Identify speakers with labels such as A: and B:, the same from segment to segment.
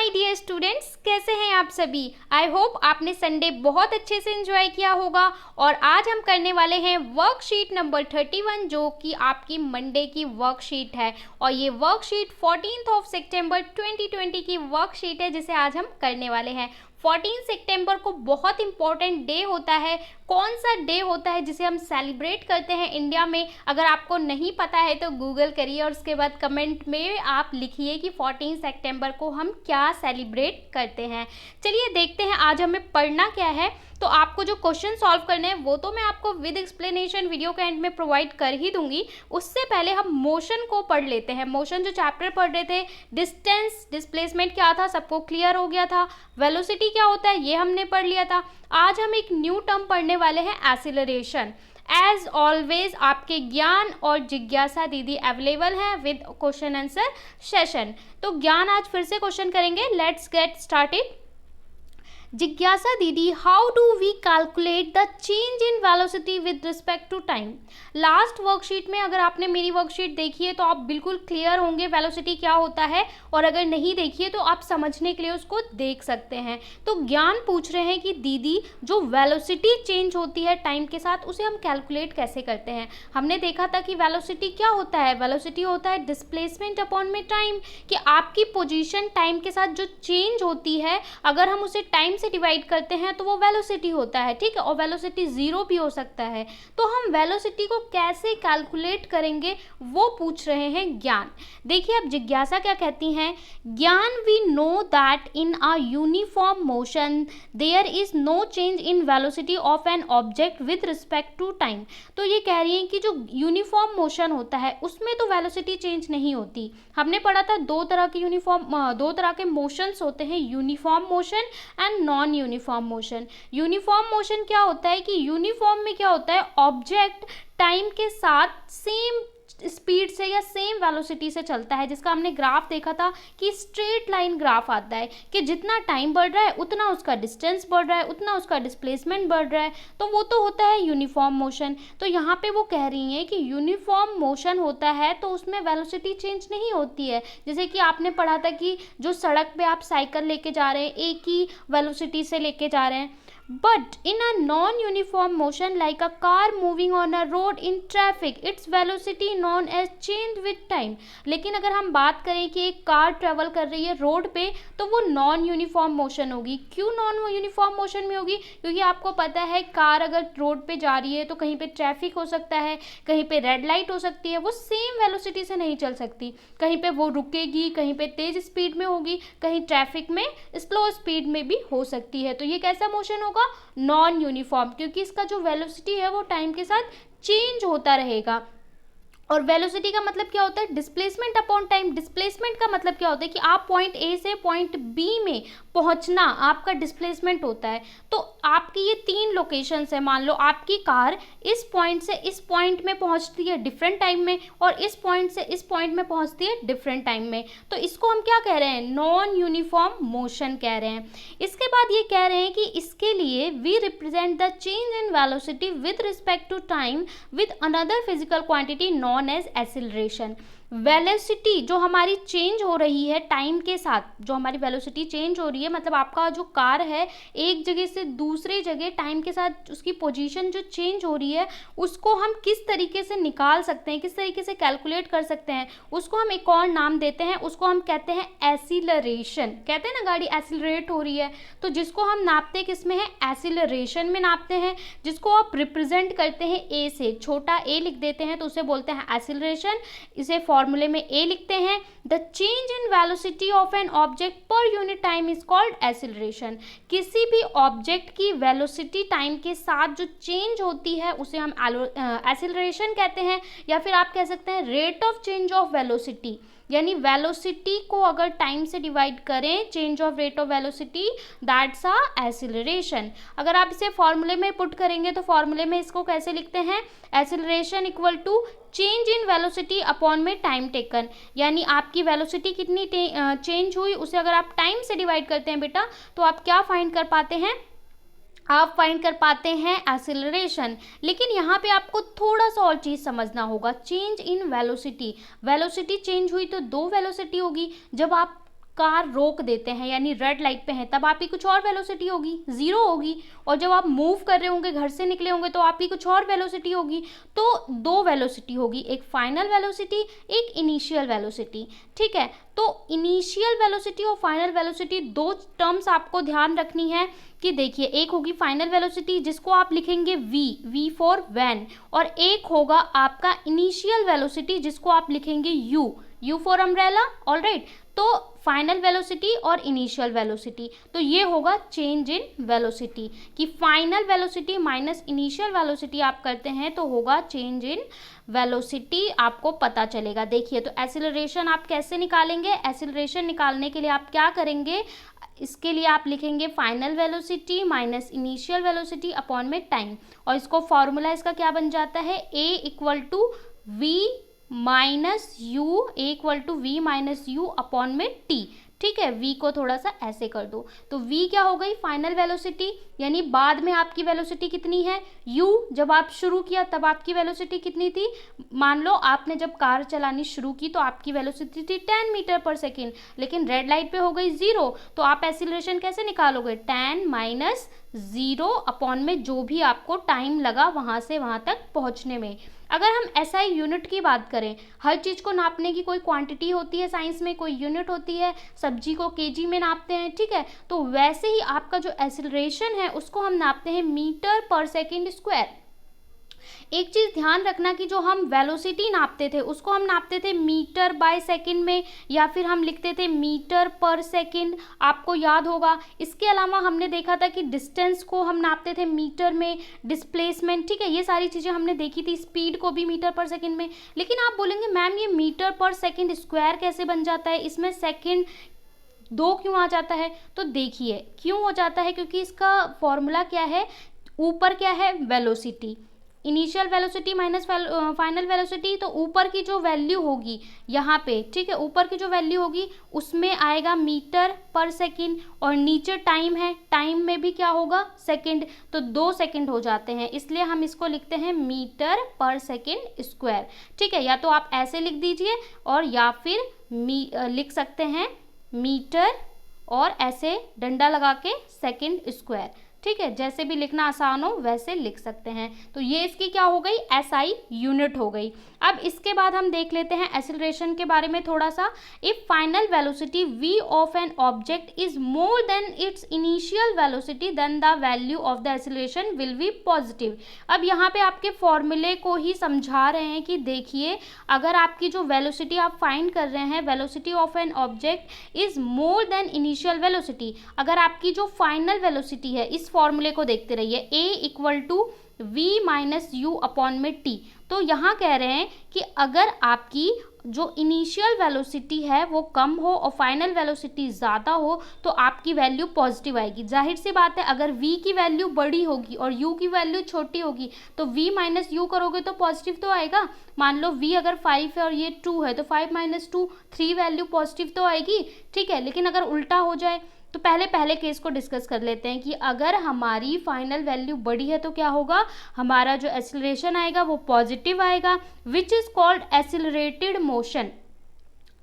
A: My dear students, कैसे हैं आप सभी। आई होप आपने संडे बहुत अच्छे से एंजॉय किया होगा। और आज हम करने वाले हैं वर्कशीट नंबर 31, जो कि आपकी मंडे की वर्कशीट है। और ये वर्कशीट 14 सितंबर 2020 की वर्कशीट है, जिसे आज हम करने वाले हैं। 14 सितंबर को बहुत इंपॉर्टेंट डे होता है। कौन सा डे होता है जिसे हम सेलिब्रेट करते हैं इंडिया में? अगर आपको नहीं पता है तो गूगल करिए और उसके बाद कमेंट में आप लिखिए कि 14 सितंबर को हम क्या सेलिब्रेट करते हैं। चलिए देखते हैं आज हमें पढ़ना क्या है। तो आपको जो क्वेश्चन सॉल्व करने हैं वो तो मैं आपको विद एक्सप्लेनेशन वीडियो के एंड में प्रोवाइड कर ही दूंगी। उससे पहले हम मोशन को पढ़ लेते हैं। मोशन जो चैप्टर पढ़ रहे थे, डिस्टेंस, डिस्प्लेसमेंट क्या था सबको क्लियर हो गया था। वेलोसिटी क्या होता है ये हमने पढ़ लिया था। आज हम एक न्यू टर्म पढ़ने वाले हैं, एक्सीलरेशन। एज ऑलवेज आपके ज्ञान और जिज्ञासा दीदी अवेलेबल हैं विद क्वेश्चन आंसर सेशन। तो ज्ञान आज फिर से क्वेश्चन करेंगे। Let's get started. जिज्ञासा दीदी, how do we calculate the change in velocity with respect to time. Last worksheet में अगर आपने मेरी वर्कशीट देखी है तो आप बिल्कुल क्लियर होंगे वेलोसिटी क्या होता है, और अगर नहीं देखी है तो आप समझने के लिए उसको देख सकते हैं। तो ज्ञान पूछ रहे हैं कि दीदी जो वेलोसिटी चेंज होती है टाइम के साथ उसे हम कैलकुलेट कैसे करते हैं। हमने देखा था कि वेलोसिटी क्या होता है, वेलोसिटी होता है डिस्प्लेसमेंट अपॉन में टाइम, कि आपकी पोजीशन टाइम के साथ जो चेंज होती है अगर हम उसे टाइम से डिवाइड करते हैं तो वो वेलोसिटी होता है, ठीक है। और वेलोसिटी जीरो भी हो सकता है। तो हम वेलोसिटी को कैसे कैलकुलेट करेंगे वो पूछ रहे हैं ज्ञान। देखिए अब जिज्ञासा क्या कहती हैं। Gyan, we know that in a uniform motion there is no change in velocity of an object with respect to time. तो ये कह रही हैं कि जो यूनिफॉर्म मोशन होता है उसमें तो वेलोसिटी चेंज नहीं होती। हमने पढ़ा था दो तरह के मोशंस होते हैं, uniform motion and non uniform motion. Uniform motion क्या होता है कि यूनिफॉर्म में क्या होता है, ऑब्जेक्ट टाइम के साथ सेम स्पीड से या सेम वेलोसिटी से चलता है, जिसका हमने ग्राफ देखा था कि स्ट्रेट लाइन ग्राफ आता है कि जितना टाइम बढ़ रहा है उतना उसका डिस्टेंस बढ़ रहा है, उतना उसका डिस्प्लेसमेंट बढ़ रहा है। तो वो तो होता है यूनिफॉर्म मोशन। तो यहाँ पे वो कह रही हैं कि यूनिफॉर्म मोशन होता है तो उसमें वेलोसिटी चेंज नहीं होती है। जैसे कि आपने पढ़ा था कि जो सड़क पे आप साइकिल लेके जा रहे हैं एक ही वेलोसिटी से लेके जा रहे हैं। But in a non-uniform motion like a car moving on a road in traffic, its velocity known as change with time। लेकिन अगर हम बात करें कि एक कार ट्रेवल कर रही है रोड पे तो वो नॉन यूनिफॉर्म मोशन होगी। क्यों नॉन यूनिफॉर्म मोशन में होगी? क्योंकि आपको पता है कार अगर रोड पे जा रही है तो कहीं पे ट्रैफिक हो सकता है, कहीं पे रेड लाइट हो सकती है, वो सेम वेलोसिटी से नहीं चल सकती। कहीं पे वो रुकेगी, कहीं पे तेज स्पीड में होगी, कहीं ट्रैफिक में स्लो स्पीड में भी हो सकती है। तो ये कैसा मोशन होगा? नॉन यूनिफॉर्म, क्योंकि इसका जो वेलोसिटी है वो टाइम के साथ चेंज होता रहेगा। और वेलोसिटी का मतलब क्या होता है? Displacement upon time. डिस्प्लेसमेंट का मतलब क्या होता है कि आप पॉइंट ए से पॉइंट बी में पहुंचना आपका डिस्प्लेसमेंट होता है। तो आपकी ये तीन लोकेशंस है। मान लो आपकी कार इस पॉइंट से इस पॉइंट में पहुंचती है डिफरेंट टाइम में, और इस पॉइंट से इस पॉइंट में पहुंचती है डिफरेंट टाइम में। तो इसको हम क्या कह रहे हैं? नॉन यूनिफॉर्म मोशन कह रहे हैं। इसके बाद ये कह रहे हैं कि इसके लिए we represent the change in velocity with respect to time with another physical quantity known as acceleration. Velocity जो हमारी चेंज हो रही है टाइम के साथ, जो हमारी वेलोसिटी चेंज हो रही है मतलब आपका जो कार है एक जगह से दूसरे जगह टाइम के साथ उसकी पोजीशन जो चेंज हो रही है उसको हम किस तरीके से निकाल सकते हैं, किस तरीके से कैलकुलेट कर सकते हैं, उसको हम एक और नाम देते हैं। उसको हम कहते हैं एक्सीलरेशन। कहते हैं ना गाड़ी एक्सीलरेट हो रही है, तो जिसको हम नापते किस में है? एक्सीलरेशन में नापते हैं। जिसको आप रिप्रेजेंट करते हैं ए से, छोटा ए लिख देते हैं तो उसे बोलते हैं एक्सीलरेशन। इसे फॉर्मूले में ए लिखते हैं। The change in velocity of an object per unit time is called acceleration. किसी भी ऑब्जेक्ट की वेलोसिटी टाइम के साथ जो चेंज होती है उसे हम एक्सीलरेशन कहते हैं, या फिर आप कह सकते हैं rate of change of velocity. यानी वेलोसिटी को अगर टाइम से डिवाइड करें, change of rate of velocity, that's a acceleration. अगर आप इसे फॉर्मूले में पुट करेंगे तो फॉर्मूले में इसको कैसे लिखते हैं? Acceleration equal to change in velocity upon में टाइम टेकन। यानी आपकी वेलोसिटी कितनी चेंज हुई उसे अगर आप टाइम से डिवाइड करते हैं बेटा तो आप क्या फाइंड कर पाते हैं? आप फाइंड कर पाते हैं एक्सीलरेशन। लेकिन यहाँ पे आपको थोड़ा सा और चीज़ समझना होगा। Change in velocity, velocity change हुई तो दो वेलोसिटी होगी। जब आप कार रोक देते हैं यानी रेड लाइट पे हैं, तब आपकी कुछ और वेलोसिटी होगी, 0 होगी। और जब आप मूव कर रहे होंगे, घर से निकले होंगे, तो आपकी कुछ और वेलोसिटी होगी। तो 2 वेलोसिटी होगी, एक फाइनल वेलोसिटी, एक इनिशियल वेलोसिटी। ठीक है, तो इनिशियल वेलोसिटी और फाइनल वेलोसिटी 2 टर्म्स आपको ध्यान रखनी है कि देखिए, एक होगी फाइनल वेलोसिटी जिसको आप लिखेंगे v फॉर वैन, और एक होगा आपका इनिशियल वेलोसिटी जिसको आप लिखेंगे u फॉर अम्ब्रेला। ऑलराइट, तो फाइनल वेलोसिटी और इनिशियल वेलोसिटी, तो ये होगा चेंज इन वेलोसिटी कि final velocity minus initial velocity आप करते हैं तो होगा चेंज इन वेलोसिटी, आपको पता चलेगा। देखिए, तो एक्सीलरेशन आप कैसे निकालेंगे? एक्सीलरेशन निकालने के लिए आप क्या करेंगे? इसके लिए आप लिखेंगे final velocity minus initial velocity upon में टाइम, और इसको फॉर्मूला इसका क्या बन जाता है? a equal to we minus U, A equal to we minus you upon में टी। ठीक है, v को थोड़ा सा ऐसे कर दो, तो v क्या हो गई? फाइनल वेलोसिटी, यानी बाद में आपकी वेलोसिटी कितनी है? u। जब आप शुरू किया तब आपकी वेलोसिटी कितनी थी? मान लो आपने जब कार चलानी शुरू की तो आपकी वेलोसिटी थी 10 मीटर पर सेकेंड, लेकिन रेड लाइट पे हो गई 0, तो आप एक्सीलरेशन कैसे निकालोगे? 10 माइनस 0 अपॉन में जो भी आपको टाइम लगा वहाँ से वहाँ तक पहुँचने में। अगर हम SI यूनिट की बात करें, हर चीज़ को नापने की कोई क्वांटिटी होती है साइंस में, कोई यूनिट होती है, सब्जी को केजी में नापते हैं। ठीक है, तो वैसे ही आपका जो एक्सीलरेशन है उसको हम नापते हैं मीटर पर सेकेंड स्क्वायर। एक चीज़ ध्यान रखना कि जो हम वेलोसिटी नापते थे उसको हम नापते थे मीटर बाय सेकंड में, या फिर हम लिखते थे मीटर पर सेकंड, आपको याद होगा। इसके अलावा हमने देखा था कि डिस्टेंस को हम नापते थे मीटर में, डिस्प्लेसमेंट, ठीक है, ये सारी चीज़ें हमने देखी थी, स्पीड को भी मीटर पर सेकंड में। लेकिन आप बोलेंगे मैम ये मीटर पर सेकंड स्क्वायर कैसे बन जाता है, इसमें सेकंड 2 क्यों आ जाता है? तो देखिए क्यों हो जाता है, क्योंकि इसका फॉर्मूला क्या है, ऊपर क्या है? Velocity, initial velocity minus final velocity, तो ऊपर की जो वैल्यू होगी यहाँ पे, ठीक है, ऊपर की जो वैल्यू होगी उसमें आएगा मीटर पर सेकंड, और नीचे टाइम है, टाइम में भी क्या होगा? सेकंड, तो 2 सेकंड हो जाते हैं, इसलिए हम इसको लिखते हैं मीटर पर सेकंड स्क्वायर। ठीक है, या तो आप ऐसे लिख दीजिए और या फिर लिख सकते हैं मीटर और ऐसे डंडा लगा के सेकंड स्क्वायर। ठीक है, जैसे भी लिखना आसान हो वैसे लिख सकते हैं। तो ये इसकी क्या हो गई? SI यूनिट हो गई। अब इसके बाद हम देख लेते हैं एक्सीलरेशन के बारे में थोड़ा सा। If final velocity v of an object is more than its initial velocity then the value of the acceleration will be positive. अब यहाँ पे आपके फॉर्मूले को ही समझा रहे हैं कि देखिए, अगर आपकी जो वेलोसिटी आप फाइंड कर रहे हैं, velocity of an object is more then initial velocity, अगर आपकी जो फाइनल वेलोसिटी है, इस फॉर्मूले को देखते रहिए, a equal to we minus you upon में टी। तो यहाँ कह रहे हैं कि अगर आपकी जो इनिशियल वेलोसिटी है वो कम हो और फाइनल वेलोसिटी ज़्यादा हो तो आपकी वैल्यू पॉजिटिव आएगी। जाहिर सी बात है, अगर v की वैल्यू बड़ी होगी और u की वैल्यू छोटी होगी तो v माइनस यू करोगे तो पॉजिटिव तो आएगा। मान लो v अगर 5 है और ये 2 है तो 5 माइनस 2 3 वैल्यू पॉजिटिव तो आएगी। ठीक है, लेकिन अगर उल्टा हो जाए तो पहले केस को डिस्कस कर लेते हैं कि अगर हमारी फाइनल वैल्यू बड़ी है तो क्या होगा? हमारा जो एक्सीलरेशन आएगा वो पॉजिटिव आएगा, which is called accelerated motion.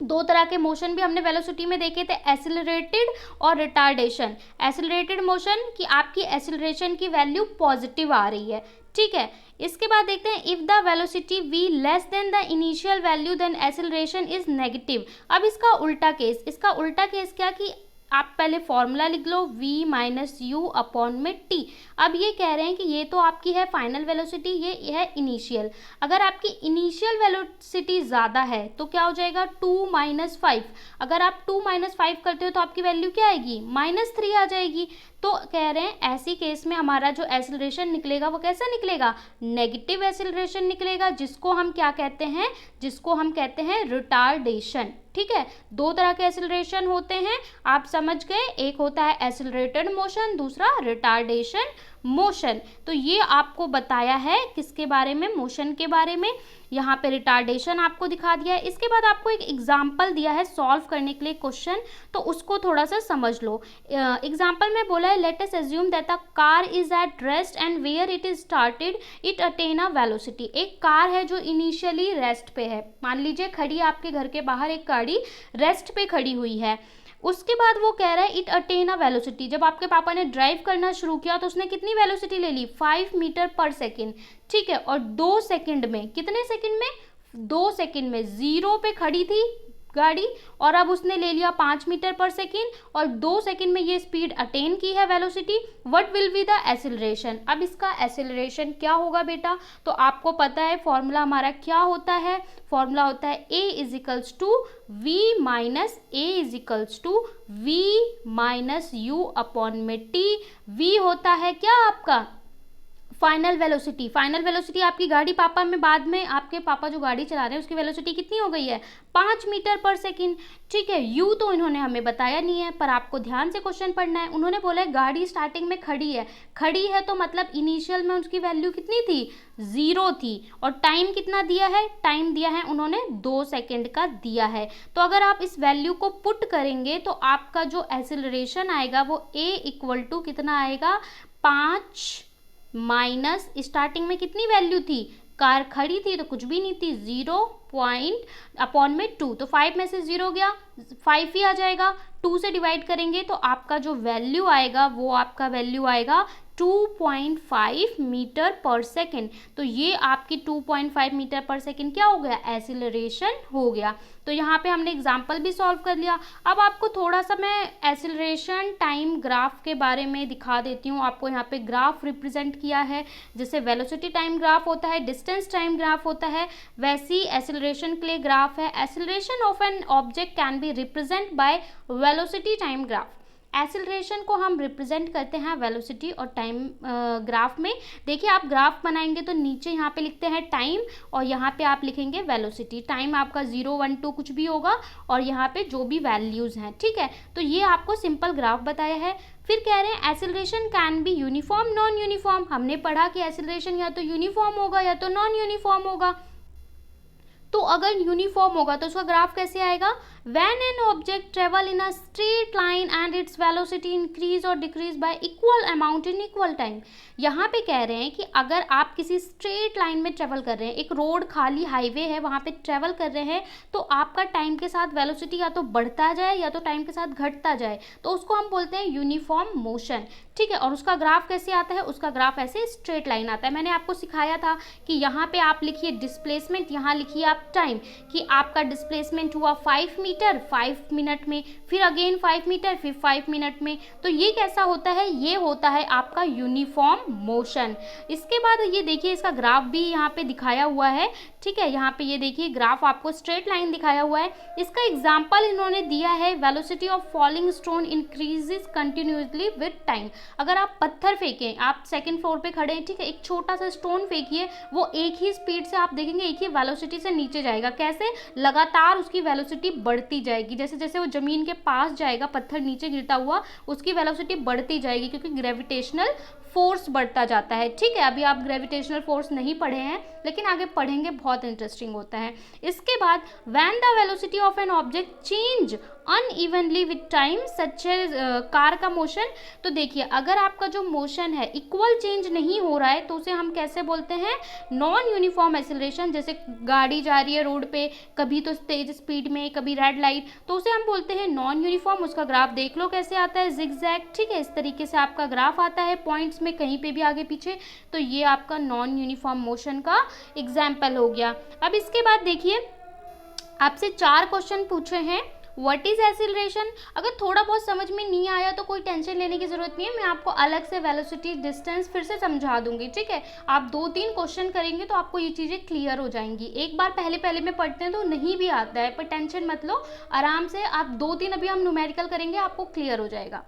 A: 2 तरह के मोशन भी हमने वेलोसिटी में देखे थे, एक्सीलरेटेड और रिटार्डेशन। एक्सीलरेटेड मोशन कि आपकी एक्सीलरेशन की वैल्यू पॉजिटिव आ रही है। ठीक है, इसके बाद देखते हैं if the velocity v less than the initial value then acceleration is negative. अब इसका उल्टा केस क्या कि आप पहले फॉर्मूला लिख लो v माइनस यू अपॉन में t। अब ये कह रहे हैं कि ये तो आपकी है फाइनल वेलोसिटी, ये है इनिशियल। अगर आपकी इनिशियल वेलोसिटी ज़्यादा है तो क्या हो जाएगा? 2 माइनस 5। अगर आप 2 माइनस 5 करते हो तो आपकी वैल्यू क्या आएगी? -3 आ जाएगी। तो कह रहे हैं ऐसी केस में हमारा जो एक्सीलरेशन निकलेगा वो कैसा निकलेगा? नेगेटिव एक्सीलरेशन निकलेगा, जिसको हम क्या कहते हैं? जिसको हम कहते हैं रिटार्डेशन। ठीक है, 2 तरह के एक्सीलरेशन होते हैं, आप समझ गए। एक होता है एक्सीलरेटेड मोशन, दूसरा रिटार्डेशन मोशन। तो ये आपको बताया है किसके बारे में? मोशन के बारे में। यहाँ पे रिटार्डेशन आपको दिखा दिया है। इसके बाद आपको एक एग्जाम्पल दिया है सॉल्व करने के लिए क्वेश्चन, तो उसको थोड़ा सा समझ लो। एग्जाम्पल में बोला है let us assume that a car is at rest and where it is started it attain a velocity. एक कार है जो इनिशियली रेस्ट पे है, मान लीजिए खड़ी है आपके घर के बाहर, एक गाड़ी रेस्ट पे खड़ी हुई है। उसके बाद वो कह रहा है इट अटेन अ वेलोसिटी, जब आपके पापा ने ड्राइव करना शुरू किया तो उसने कितनी वेलोसिटी ले ली, 5 मीटर पर सेकेंड, ठीक है। और 2 सेकेंड में, कितने सेकेंड में, 2 सेकेंड में 0 पे खड़ी थी गाड़ी और अब उसने ले लिया 5 मीटर पर सेकेंड और 2 सेकेंड में ये स्पीड अटेन की है velocity. What will be the acceleration, अब इसका एक्सेलरेशन क्या होगा बेटा, तो आपको पता है फॉर्मूला हमारा क्या होता है, फॉर्मूला होता है a is equals to v minus a is equals to v minus u upon में t। v होता है क्या आपका फाइनल वेलोसिटी, फाइनल वेलोसिटी आपकी गाड़ी पापा में बाद में आपके पापा जो गाड़ी चला रहे हैं उसकी वेलोसिटी कितनी हो गई है, 5 मीटर पर सेकेंड, ठीक है। यू तो इन्होंने हमें बताया नहीं है पर आपको ध्यान से क्वेश्चन पढ़ना है। उन्होंने बोला है गाड़ी स्टार्टिंग में खड़ी है, खड़ी है तो मतलब इनिशियल में उसकी वैल्यू कितनी थी, 0 थी और टाइम कितना दिया है, टाइम दिया है उन्होंने 2 सेकेंड का दिया है। तो अगर आप इस वैल्यू को पुट करेंगे तो आपका जो एक्सेलरेशन आएगा वो a इक्वल टू कितना आएगा, 5 माइनस स्टार्टिंग में कितनी वैल्यू थी, कार खड़ी थी तो कुछ भी नहीं थी, 0 पॉइंट अपॉन में 2, तो 5 में से 0 गया 5 ही आ जाएगा, 2 से डिवाइड करेंगे तो आपका जो वैल्यू आएगा वो आपका वैल्यू आएगा 2.5 मीटर पर सेकेंड। तो ये आपकी 2.5 मीटर पर सेकेंड क्या हो गया, एक्सीलरेशन हो गया। तो यहाँ पे हमने एग्जाम्पल भी सॉल्व कर लिया। अब आपको थोड़ा सा मैं एक्सीलरेशन टाइम ग्राफ के बारे में दिखा देती हूँ। आपको यहाँ पे ग्राफ रिप्रेजेंट किया है, जैसे वेलोसिटी टाइम ग्राफ होता है, डिस्टेंस टाइम ग्राफ होता है, वैसी एक्सीलरेशन के लिए ग्राफ है। Acceleration of an object can be represent by velocity time graph. Acceleration को हम रिप्रेजेंट करते हैं वेलोसिटी और टाइम ग्राफ में। देखिए आप ग्राफ बनाएंगे तो नीचे यहाँ पे लिखते हैं टाइम और यहाँ पे आप लिखेंगे वेलोसिटी। टाइम आपका 0, 1, 2 कुछ भी होगा और यहाँ पे जो भी वैल्यूज़ हैं, ठीक है। तो ये आपको सिंपल ग्राफ बताया है। फिर कह रहे हैं acceleration can be uniform non uniform. हमने पढ़ा कि एक्सीलरेशन या तो यूनिफॉर्म होगा या तो नॉन यूनिफॉर्म होगा। तो अगर यूनिफॉर्म होगा तो उसका ग्राफ कैसे आएगा, when an object travel in a straight line and its velocity increase or decrease by equal amount in equal time। यहाँ पे कह रहे हैं कि अगर आप किसी स्ट्रेट लाइन में ट्रेवल कर रहे हैं, एक रोड खाली हाईवे है वहाँ पे ट्रेवल कर रहे हैं, तो आपका टाइम के साथ वेलोसिटी या तो बढ़ता जाए या तो टाइम के साथ घटता जाए, तो उसको हम बोलते हैं यूनिफॉर्म मोशन, ठीक है। और उसका ग्राफ कैसे आता है, उसका ग्राफ ऐसे स्ट्रेट लाइन आता है। मैंने आपको सिखाया था कि यहाँ पे आप लिखिए डिस्प्लेसमेंट, यहाँ लिखिए आप टाइम, कि आपका डिस्प्लेसमेंट हुआ 5 मीटर 5 मिनट में, फिर अगेन 5 मीटर फिर 5 मिनट में। तो ये कैसा होता है, ये होता है आपका यूनिफॉर्म मोशन। इसके बाद ये देखिए इसका ग्राफ भी यहाँ पे दिखाया हुआ है, ठीक है। यहाँ पे ये देखिए ग्राफ आपको स्ट्रेट लाइन दिखाया हुआ है। इसका एग्जाम्पल इन्होंने दिया है, velocity of falling stone increases continuously with time. अगर आप पत्थर फेंकें, आप सेकंड फ्लोर पे खड़े हैं, ठीक है, एक छोटा सा स्टोन फेंकिए, वो एक ही स्पीड से आप देखेंगे एक ही वेलोसिटी से नीचे जाएगा। कैसे, लगातार उसकी वेलोसिटी बढ़ती जाएगी। जैसे जैसे वो जमीन के पास जाएगा, पत्थर नीचे गिरता हुआ, उसकी वेलोसिटी बढ़ती जाएगी क्योंकि ग्रेविटेशनल फोर्स बढ़ता जाता है, ठीक है। अभी आप ग्रेविटेशनल फोर्स नहीं पढ़े हैं लेकिन आगे पढ़ेंगे, बहुत इंटरेस्टिंग होता है। इसके बाद when the velocity of an object change unevenly with time such as car का मोशन। तो देखिए अगर आपका जो मोशन है इक्वल चेंज नहीं हो रहा है तो उसे हम कैसे बोलते हैं, नॉन यूनिफॉर्म एक्सीलरेशन। जैसे गाड़ी जा रही है रोड पे, कभी तो तेज स्पीड में, कभी रेड लाइट, तो उसे हम बोलते हैं नॉन यूनिफॉर्म। उसका ग्राफ देख लो कैसे आता है, जिगजैग, ठीक है, इस तरीके से आपका ग्राफ आता है पॉइंट्स में कहीं पे भी आगे पीछे। तो ये आपका नॉन यूनिफॉर्म मोशन का एग्जाम्पल हो गया। अब इसके बाद देखिए आपसे 4 क्वेश्चन पूछे हैं। व्हाट इज एक्सीलरेशन, अगर थोड़ा बहुत समझ में नहीं आया तो कोई टेंशन लेने की जरूरत नहीं है, मैं आपको अलग से वेलोसिटी डिस्टेंस फिर से समझा दूंगी, ठीक है। आप 2-3 क्वेश्चन करेंगे तो आपको ये चीज़ें क्लियर हो जाएंगी। एक बार पहले पहले में पढ़ते हैं तो नहीं भी आता है, पर टेंशन मत लो, आराम से आप 2-3 अभी हम न्यूमेरिकल करेंगे, आपको क्लियर हो जाएगा।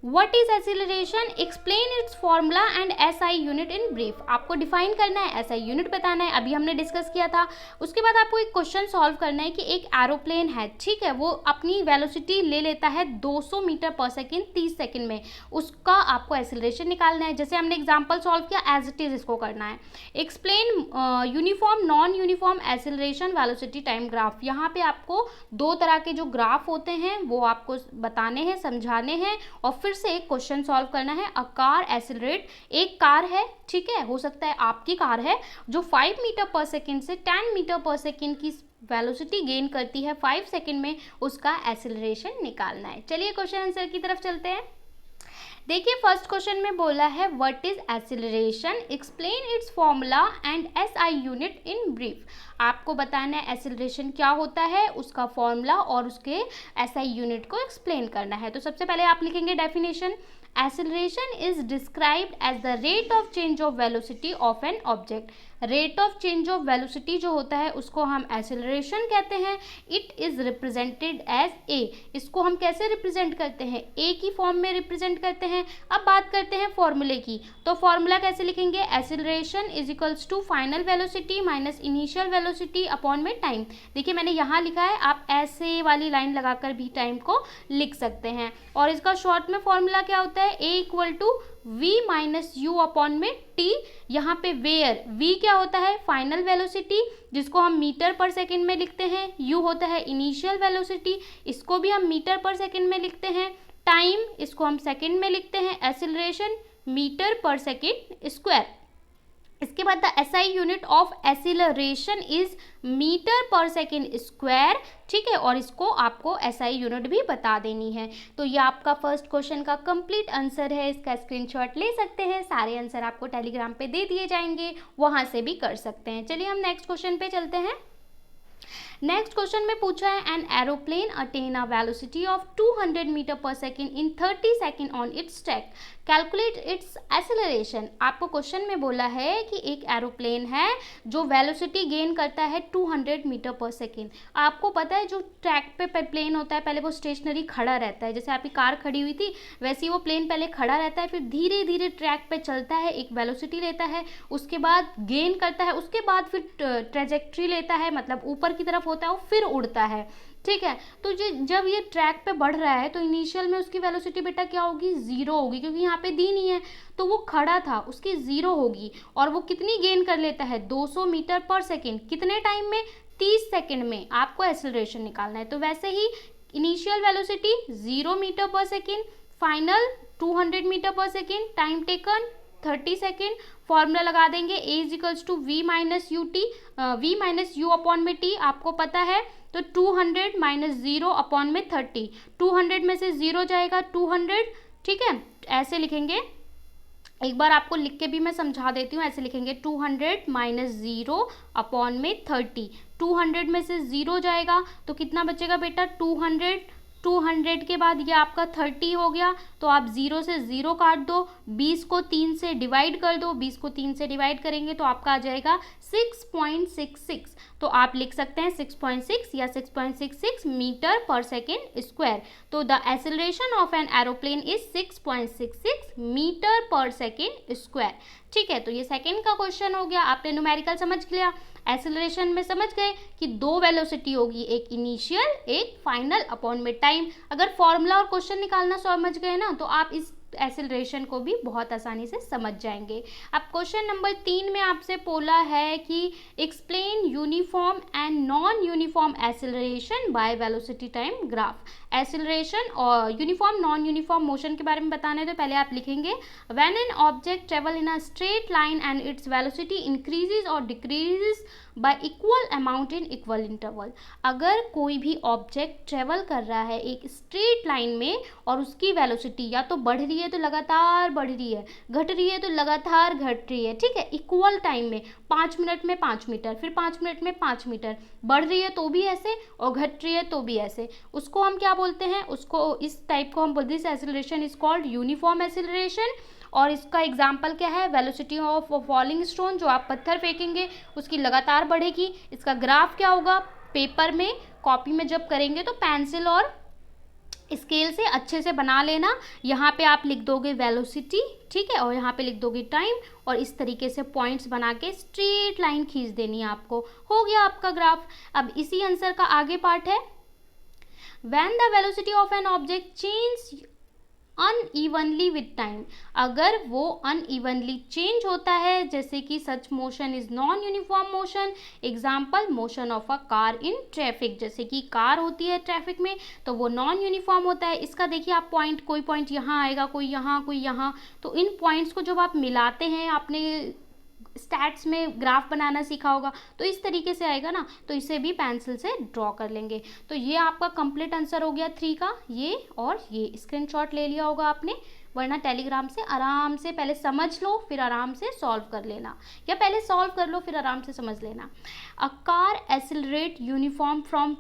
A: What is acceleration? Explain its formula and SI unit in brief। आपको डिफाइन करना है, SI यूनिट बताना है, अभी हमने डिस्कस किया था। उसके बाद आपको एक क्वेश्चन सॉल्व करना है कि एक एरोप्लेन है, ठीक है, वो अपनी वेलोसिटी ले लेता है 200 मीटर पर सेकेंड 30 सेकेंड में, उसका आपको एक्सीलरेशन निकालना है। जैसे हमने एग्जाम्पल सॉल्व किया, एज इट इज इसको करना है। Explain uniform non uniform acceleration velocity time graph. यहाँ पे आपको 2 तरह के जो ग्राफ होते हैं वो आपको बताने हैं, समझाने हैं और फिर से एक क्वेश्चन सॉल्व करना है। अ कार एक्सीलरेट, एक कार है, ठीक है, हो सकता है आपकी कार है, जो 5 मीटर पर सेकेंड से 10 मीटर पर सेकेंड की वेलोसिटी गेन करती है 5 सेकंड में, उसका एक्सेलरेशन निकालना है। चलिए क्वेश्चन आंसर की तरफ चलते हैं। देखिए फर्स्ट क्वेश्चन में बोला है what is acceleration, explain it's formula and SI unit in brief. आपको बताना है एक्सेलरेशन क्या होता है, उसका फॉर्मूला और उसके एसआई यूनिट को एक्सप्लेन करना है। तो सबसे पहले आप लिखेंगे definition, acceleration is described as the rate of change of velocity of an object. Rate of change of velocity जो होता है उसको हम एक्सेलरेशन कहते हैं। It is represented as a. इसको हम कैसे रिप्रेजेंट करते हैं, ए की फॉर्म में रिप्रेजेंट करते हैं। अब बात करते हैं फॉर्मूले की, तो फॉर्मूला कैसे लिखेंगे, acceleration is equals to final velocity minus initial velocity upon में टाइम। देखिए मैंने यहाँ लिखा है, आप ऐसे वाली लाइन लगाकर भी टाइम को लिख सकते हैं। और इसका शॉर्ट में फॉर्मूला क्या होता है, a equal to v minus you upon में t। यहाँ पे वेयर v क्या होता है, फाइनल वेलोसिटी जिसको हम मीटर पर सेकंड में लिखते हैं, u होता है इनिशियल वेलोसिटी, इसको भी हम मीटर पर सेकंड में लिखते हैं, टाइम इसको हम सेकंड में लिखते हैं, acceleration metre per second square. इसके बाद the SI unit of acceleration is metre पर सेकेंड स्क्वायर, ठीक है, और इसको आपको एसआई यूनिट भी बता देनी है। तो ये आपका फर्स्ट क्वेश्चन का कंप्लीट आंसर है, इसका स्क्रीनशॉट ले सकते हैं, सारे आंसर आपको टेलीग्राम पे दे दिए जाएंगे, वहां से भी कर सकते हैं। चलिए हम नेक्स्ट क्वेश्चन पे चलते हैं। नेक्स्ट क्वेश्चन में पूछा है an aeroplane attain a velocity of 200 metre पर second in 30 second on its track, calculate its acceleration. आपको क्वेश्चन में बोला है कि एक एरोप्लेन है जो वेलोसिटी गेन करता है 200 मीटर पर सेकेंड। आपको पता है जो ट्रैक पे प्लेन होता है पहले वो स्टेशनरी खड़ा रहता है, जैसे आपकी कार खड़ी हुई थी वैसे ही वो प्लेन पहले खड़ा रहता है, फिर धीरे धीरे ट्रैक पे चलता है, एक वेलोसिटी लेता है, उसके बाद गेन करता है, उसके बाद फिर ट्रेजेक्ट्री लेता है, मतलब ऊपर की तरफ होता है वो, फिर उड़ता है, ठीक है। तो जब ये ट्रैक पे बढ़ रहा है तो इनिशियल में उसकी वेलोसिटी बेटा क्या होगी, जीरो होगी, क्योंकि यहाँ पे दी नहीं है, तो वो खड़ा था उसकी जीरो होगी। और वो कितनी गेन कर लेता है, 200 मीटर पर सेकेंड, कितने टाइम में, 30 सेकेंड में। आपको एक्सेलरेशन निकालना है। तो वैसे ही इनिशियल वेलोसिटी 0 मीटर पर सेकेंड, फाइनल 200 मीटर पर second, time taken 30 second. Formula लगा देंगे, a is equals to we minus u t, v minus you upon में t आपको पता है, तो 200 माइनस 0 अपॉन में 30, 200 में से 0 जाएगा 200, ठीक है। ऐसे लिखेंगे, एक बार आपको लिख के भी मैं समझा देती हूँ, ऐसे लिखेंगे 200 माइनस 0 अपॉन में 30, 200 में से 0 जाएगा तो कितना बचेगा बेटा, 200, 200 के बाद ये आपका 30 हो गया, तो आप 0 से 0 काट दो, 20 को 3 से डिवाइड कर दो, 20 को 3 से डिवाइड करेंगे तो आपका आ जाएगा 6.66। तो आप लिख सकते हैं 6.6 या 6.66 मीटर पर सेकेंड स्क्वायर। तो the acceleration of an aeroplane is 6.66 metre पर सेकेंड स्क्वायर, ठीक है। तो ये सेकेंड का क्वेश्चन हो गया। आपने न्यूमेरिकल समझ लिया, एक्सेलरेशन में समझ गए कि दो वेलोसिटी होगी, एक इनिशियल एक फाइनल अपॉन में टाइम। अगर फॉर्मूला और क्वेश्चन निकालना समझ गए ना तो आप इस एक्सेलरेशन को भी बहुत आसानी से समझ जाएंगे। अब क्वेश्चन नंबर 3 में आपसे बोला है कि explain uniform and non uniform acceleration by velocity time graph. Acceleration और यूनिफॉर्म नॉन यूनिफॉर्म मोशन के बारे में बताना है, तो पहले आप लिखेंगे when an object travel in a straight line and its velocity increases और decreases by equal amount in equal interval. अगर कोई भी ऑब्जेक्ट ट्रेवल कर रहा है एक स्ट्रेट लाइन में और उसकी वेलोसिटी या तो बढ़ रही है तो लगातार बढ़ रही है, घट रही है तो लगातार घट रही है, ठीक है, इक्वल टाइम में, 5 मिनट में 5 मीटर, फिर 5 मिनट में 5 मीटर, बढ़ रही है तो भी ऐसे और घट रही है तो भी ऐसे, उसको हम क्या बोलते हैं, उसको इस टाइप को हम बोलते हैं acceleration is called uniform acceleration. और इसका एग्जाम्पल क्या है, वेलोसिटी ऑफ फॉलिंग स्टोन, जो आप पत्थर फेंकेंगे उसकी लगातार बढ़ेगी। इसका ग्राफ क्या होगा, पेपर में कॉपी में जब करेंगे तो पेंसिल और स्केल से अच्छे से बना लेना। यहाँ पे आप लिख दोगे वेलोसिटी, ठीक है, और यहाँ पे लिख दोगे टाइम, और इस तरीके से पॉइंट्स बना के स्ट्रेट लाइन खींच देनी है आपको, हो गया आपका ग्राफ। अब इसी आंसर का आगे पार्ट है, when the velocity of an object change unevenly with time. अगर वो अनइवनली चेंज होता है, जैसे कि such motion is non uniform motion. Example, motion of a car in traffic, जैसे कि कार होती है ट्रैफिक में तो वो नॉन यूनिफॉर्म होता है। इसका देखिए आप पॉइंट, कोई पॉइंट यहाँ आएगा, कोई यहाँ, कोई यहाँ, तो इन पॉइंट्स को जब आप मिलाते हैं, आपने स्टैट्स में ग्राफ बनाना सीखा होगा, तो इस तरीके से आएगा ना, तो इसे भी पेंसिल से ड्रॉ कर लेंगे। तो ये आपका कंप्लीट आंसर हो गया 3 का, ये और ये स्क्रीनशॉट ले लिया होगा आपने, वरना टेलीग्राम से आराम से पहले समझ लो फिर आराम से सॉल्व कर लेना, या पहले सॉल्व कर लो फिर आराम से समझ लेना। अ car accelerate uniform from,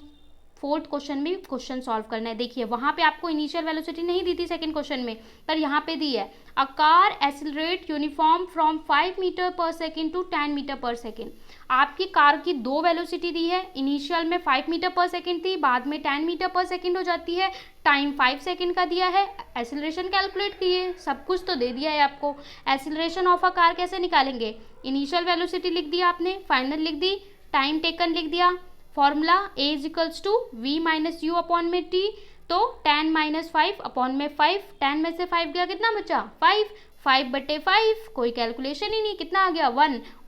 A: fourth question में क्वेश्चन सॉल्व करना है। देखिए वहाँ पे आपको इनिशियल वेलोसिटी नहीं दी थी सेकंड क्वेश्चन में, पर यहाँ पे दी है। A car accelerate uniform from 5 metre पर सेकेंड टू 10 मीटर पर सेकेंड। आपकी कार की 2 वेलोसिटी दी है, इनिशियल में 5 मीटर पर सेकेंड थी, बाद में 10 मीटर पर सेकेंड हो जाती है, टाइम 5 सेकेंड का दिया है, एक्सिलरेशन कैलकुलेट किए, सब कुछ तो दे दिया है आपको। एक्सिलरेशन ऑफ अ कार कैसे निकालेंगे, इनिशियल वेलोसिटी लिख दी आपने, फाइनल लिख दी, टाइम टेकन लिख दिया, formula a equals to v minus you upon में t, तो 10 माइनस 5 अपॉन में 5, 10 में से 5 गया कितना बचा 5, 5/5, कोई कैलकुलेशन ही नहीं, कितना आ गया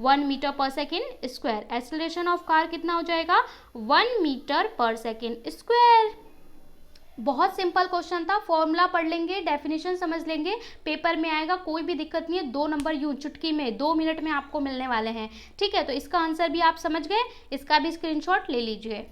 A: 1 मीटर पर second square. Acceleration of car कितना हो जाएगा 1 मीटर पर सेकेंड स्क्वायर। बहुत सिंपल क्वेश्चन था, फॉर्मूला पढ़ लेंगे, डेफिनेशन समझ लेंगे, पेपर में आएगा, कोई भी दिक्कत नहीं है। 2 नंबर यूं चुटकी में 2 मिनट में आपको मिलने वाले हैं, ठीक है। तो इसका आंसर भी आप समझ गए, इसका भी स्क्रीनशॉट ले लीजिए।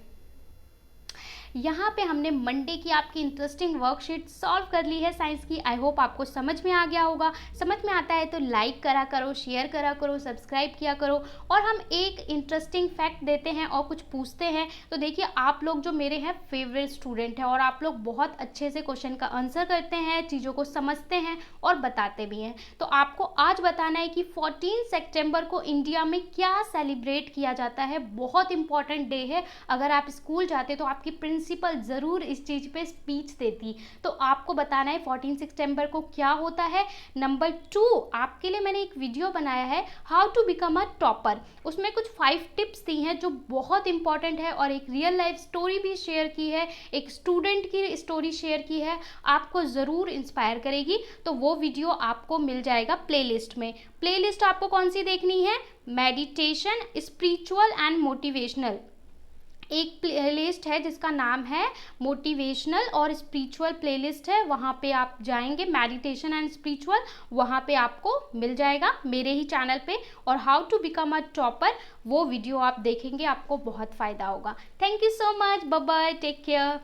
A: यहाँ पे हमने मंडे की आपकी इंटरेस्टिंग वर्कशीट सॉल्व कर ली है साइंस की। आई होप आपको समझ में आ गया होगा। समझ में आता है तो लाइक करा करो, शेयर करा करो, सब्सक्राइब किया करो। और हम एक इंटरेस्टिंग फैक्ट देते हैं और कुछ पूछते हैं। तो देखिए आप लोग जो मेरे हैं फेवरेट स्टूडेंट हैं और आप लोग बहुत अच्छे से क्वेश्चन का आंसर करते हैं, चीज़ों को समझते हैं और बताते भी हैं। तो आपको आज बताना है कि 14 सितंबर को इंडिया में क्या सेलिब्रेट किया जाता है। बहुत इंपॉर्टेंट डे है। अगर आप स्कूल जाते तो आपकी प्रिंसिपल ज़रूर इस चीज़ पे स्पीच देती। तो आपको बताना है 14 सितंबर को क्या होता है। नंबर 2, आपके लिए मैंने एक वीडियो बनाया है how to become a topper. उसमें कुछ 5 टिप्स दी हैं जो बहुत इंपॉर्टेंट है, और एक रियल लाइफ स्टोरी भी शेयर की है, एक स्टूडेंट की स्टोरी शेयर की है, आपको ज़रूर इंस्पायर करेगी। तो वो वीडियो आपको मिल जाएगा प्लेलिस्ट में। प्लेलिस्ट आपको कौन सी देखनी है, मेडिटेशन, स्पिरिचुअल एंड मोटिवेशनल। एक प्लेलिस्ट है जिसका नाम है मोटिवेशनल और स्पिरिचुअल प्लेलिस्ट है, वहाँ पे आप जाएंगे, मेडिटेशन एंड स्पिरिचुअल, वहाँ पे आपको मिल जाएगा मेरे ही चैनल पे। और how to become a topper वो वीडियो आप देखेंगे, आपको बहुत फ़ायदा होगा। Thank you so much, bye bye, take care.